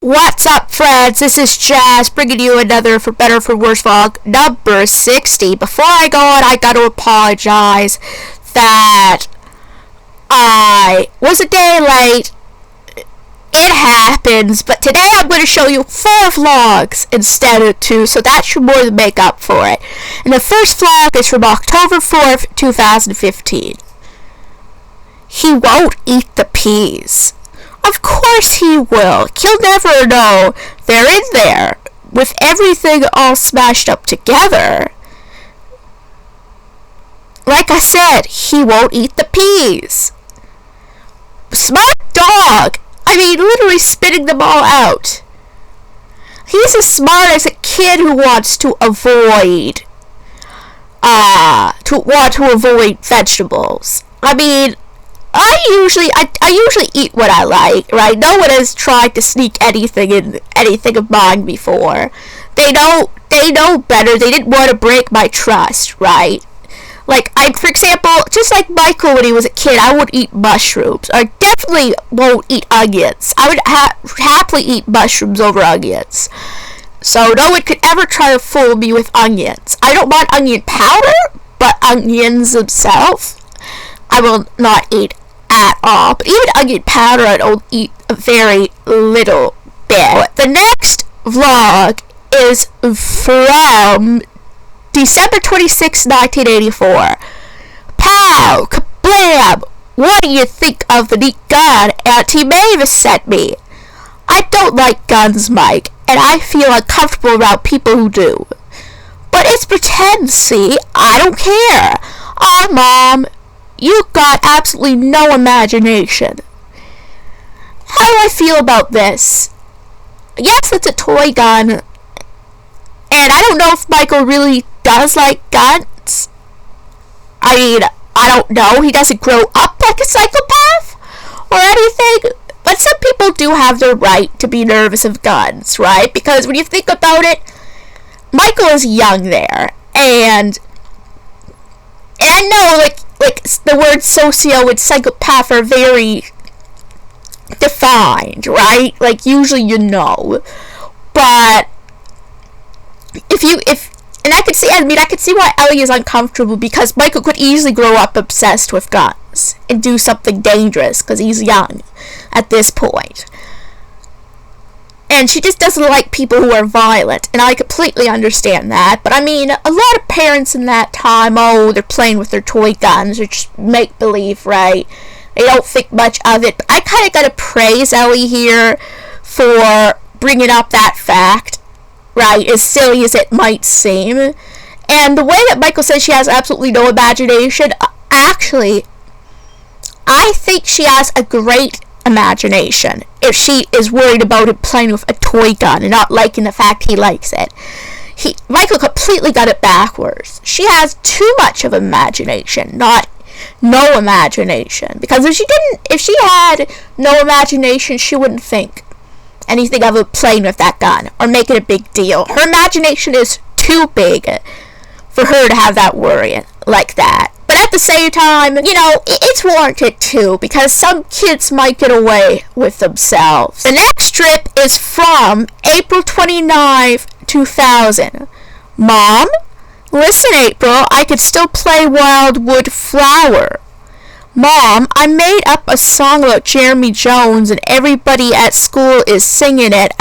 What's up, friends? This is Jazz, bringing you another For Better For Worse vlog, number 60. Before I go on, I gotta apologize that I was a day late. It happens, but today I'm going to show you 4 vlogs instead of 2, so that should more than make up for it. And the first vlog is from October 4th, 2015. He won't eat the peas. Of course he will. He'll never know they're in there with everything all smashed up together. Like I said, he won't eat the peas. Smart dog. I mean, literally spitting them all out. He's as smart as a kid who wants to avoid avoid vegetables. I mean, I usually eat what I like, right? No one has tried to sneak anything of mine before. They know better. They didn't want to break my trust, right? Like, for example, just like Michael when he was a kid, I would eat mushrooms. I definitely won't eat onions. I would happily eat mushrooms over onions. So no one could ever try to fool me with onions. I don't want onion powder, but onions themselves, I will not eat at all. But even onion powder, I don't eat a very little bit. The next vlog is from December 26, 1984. Pow! Kablam! What do you think of the neat gun Auntie Mavis sent me? I don't like guns, Mike, and I feel uncomfortable around people who do. But it's pretend, see? I don't care. Aw, Mom, you got absolutely no imagination. How do I feel about this? Yes, it's a toy gun, and I don't know if Michael really does like guns. I mean, I don't know. He doesn't grow up like a psychopath or anything. But some people do have the right to be nervous of guns, right? Because when you think about it, Michael is young there, and I know, like the words socio and psychopath are very defined, right? Like, usually you know. But and I could see why Ellie is uncomfortable, because Michael could easily grow up obsessed with guns and do something dangerous because he's young at this point. And she just doesn't like people who are violent, and I completely understand that. But I mean, a lot of parents in that time, they're playing with their toy guns, or just make-believe, right? They don't think much of it. But I kind of gotta praise Ellie here for bringing up that fact, right? As silly as it might seem. And the way that Michael says she has absolutely no imagination, actually, I think she has a great imagination if she is worried about him playing with a toy gun and not liking the fact he likes it. Michael completely got it backwards. She has too much of imagination, not no imagination. Because if she had no imagination, she wouldn't think anything of it playing with that gun or making a big deal. Her imagination is too big for her to have that worry like that. But at the same time, it's warranted too, because some kids might get away with themselves. The next strip is from April 29th, 2000. Mom? Listen, April, I could still play Wildwood Flower. Mom, I made up a song about Jeremy Jones, and everybody at school is singing it,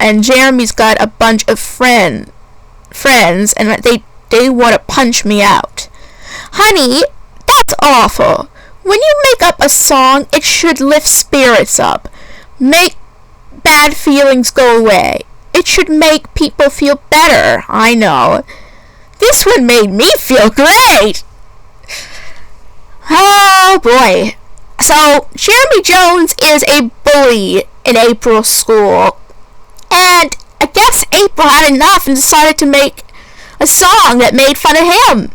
and Jeremy's got a bunch of friends, and they want to punch me out. Honey, that's awful. When you make up a song, it should lift spirits up, make bad feelings go away. It should make people feel better. I know. This one made me feel great. Oh boy. So, Jeremy Jones is a bully in April's school, and I guess April had enough and decided to make a song that made fun of him.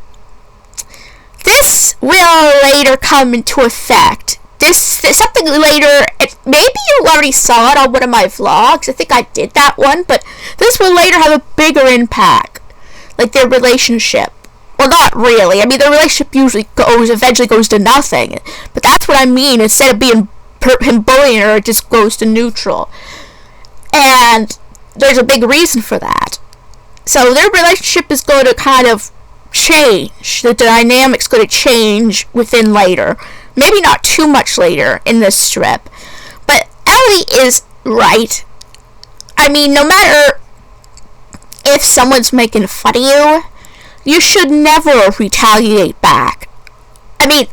This will later come into effect. Something later, maybe you already saw it on one of my vlogs. I think I did that one, but this will later have a bigger impact. Like their relationship. Well, not really. I mean, their relationship eventually goes to nothing. But that's what I mean. Instead of being him bullying her, it just goes to neutral. And there's a big reason for that. So their relationship is going to kind of change. The dynamic's going to change within later. Maybe not too much later in this strip. But Ellie is right. I mean, no matter if someone's making fun of you, you should never retaliate back. I mean,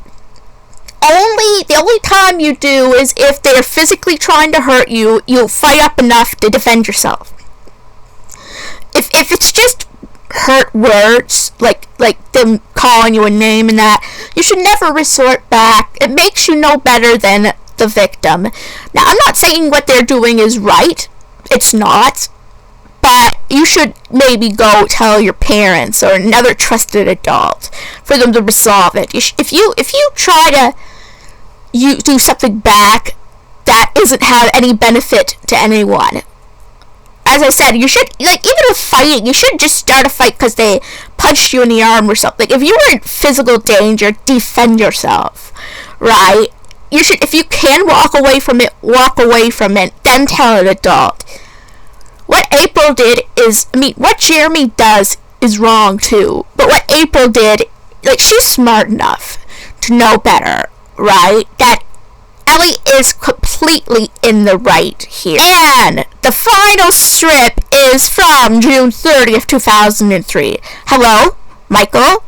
the only time you do is if they're physically trying to hurt you, you'll fight up enough to defend yourself. If it's just hurt words, like them calling you a name and that, you should never resort back. It makes you no better than the victim. Now, I'm not saying what they're doing is right. It's not. But you should maybe go tell your parents or another trusted adult for them to resolve it. If you try to do something back, that doesn't have any benefit to anyone. As I said, you should, like, even with fighting, you shouldn't just start a fight because they punched you in the arm or something. If you were in physical danger, defend yourself, right? You should, if you can walk away from it, then tell an adult. What April did is, I mean, what Jeremy does is wrong too. But what April did, like, she's smart enough to know better, right? That Ellie is completely in the right here. And the final strip is from June 30th, 2003. Hello, Michael?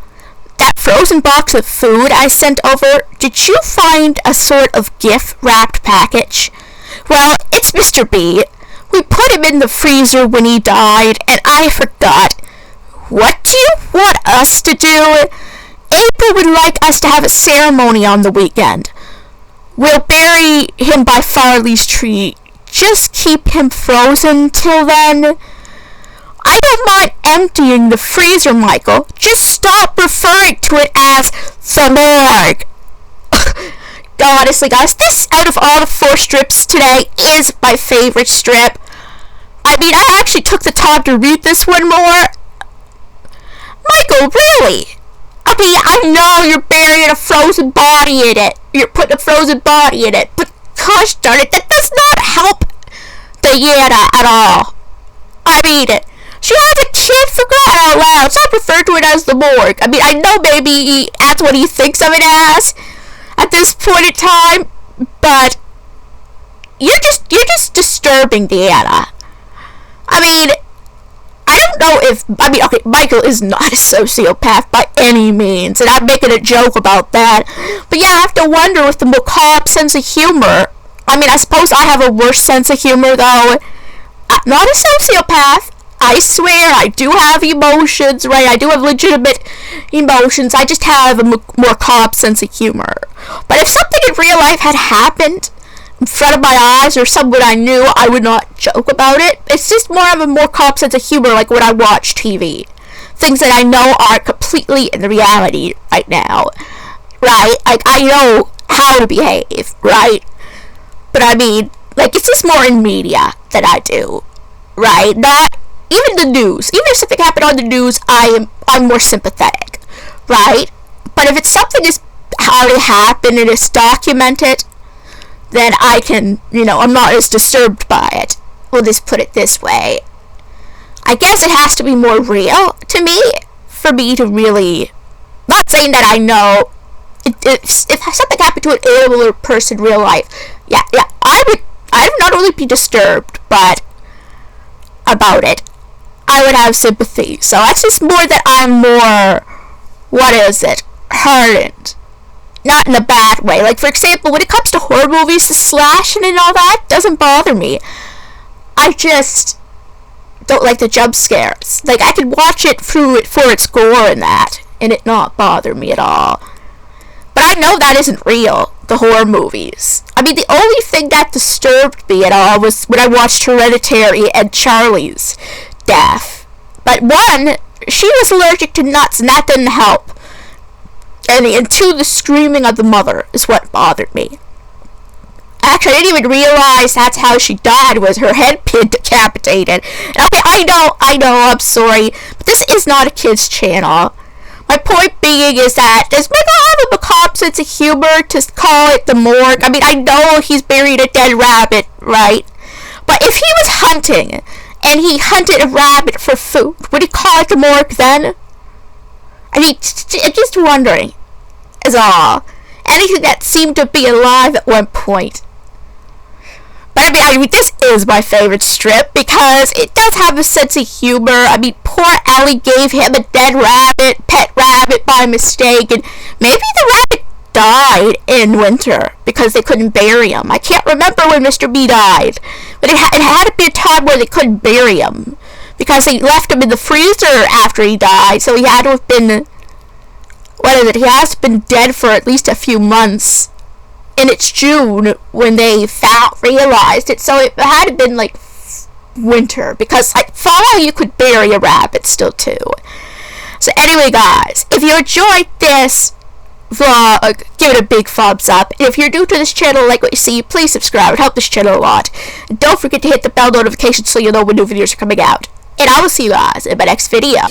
That frozen box of food I sent over, did you find a sort of gift-wrapped package? Well, it's Mr. B. We put him in the freezer when he died, and I forgot. What do you want us to do? April would like us to have a ceremony on the weekend. We'll bury him by Farley's tree. Just keep him frozen till then. I don't mind emptying the freezer, Michael. Just stop referring to it as the morgue. Honestly, guys, this, out of all the 4 strips today, is my favorite strip. I mean, I actually took the time to read this one more. Michael, really? I mean, I know you're burying a frozen body in it. You're putting a frozen body in it. But gosh darn it, that does not help Diana at all. I mean, she has a kid, for crying out loud. Stop referring to it as the morgue. I mean, I know maybe that's what he thinks of it as at this point in time, but you're just disturbing Diana. I mean, I don't know if, I mean, okay, Michael is not a sociopath by any means, and I'm making a joke about that, but yeah, I have to wonder with the macabre sense of humor. I mean, I suppose I have a worse sense of humor, though. I'm not a sociopath. I swear, I do have emotions, right? I do have legitimate emotions. I just have a more macabre sense of humor. But if something in real life had happened in front of my eyes, or someone I knew, I would not joke about it. It's just more of a more macabre sense of humor, like when I watch TV. Things that I know are completely in the reality right now, right? Like, I know how to behave, right? But I mean, like, it's just more in media that I do, right? Not even the news. Even if something happened on the news, I'm more sympathetic, right? But if it's something is how it happened and it's documented, then I can, I'm not as disturbed by it. We'll just put it this way. I guess it has to be more real to me for me to really, not saying that I know, if something happened to an animal or person in real life, yeah, I would not only be disturbed, but about it, I would have sympathy. So that's just more that I'm more, hardened. Not in a bad way. Like, for example, when it comes to horror movies, the slashing and all that doesn't bother me. I just don't like the jump scares. Like, I could watch it for its gore and that, and it not bother me at all. But I know that isn't real, the horror movies. I mean, the only thing that disturbed me at all was when I watched Hereditary and Charlie's death. But one, she was allergic to nuts, and that didn't help. And two, the screaming of the mother is what bothered me. Actually, I didn't even realize that's how she died, was her head pinned decapitated. And okay, I know, I'm sorry, but this is not a kid's channel. My point being is that does Michael have a macabre sense of humor to call it the morgue? I mean, I know he's buried a dead rabbit, right? But if he was hunting, and he hunted a rabbit for food, would he call it the morgue then? I mean, just wondering, is all. Anything that seemed to be alive at one point. But I mean, this is my favorite strip because it does have a sense of humor. I mean, poor Ellie gave him a dead rabbit, pet rabbit by mistake, and maybe the rabbit died in winter because they couldn't bury him. I can't remember when Mr. B died, but it had to be a time where they couldn't bury him because they left him in the freezer after he died, so he had to have been, he has been dead for at least a few months. And it's June when they realized it, so it had to have been like winter, because like fall you could bury a rabbit still too. So anyway guys, if you enjoyed this vlog, give it a big thumbs up. And if you're new to this channel, like what you see, please subscribe. It helps this channel a lot. And don't forget to hit the bell notification so you'll know when new videos are coming out. And I will see you guys in my next video.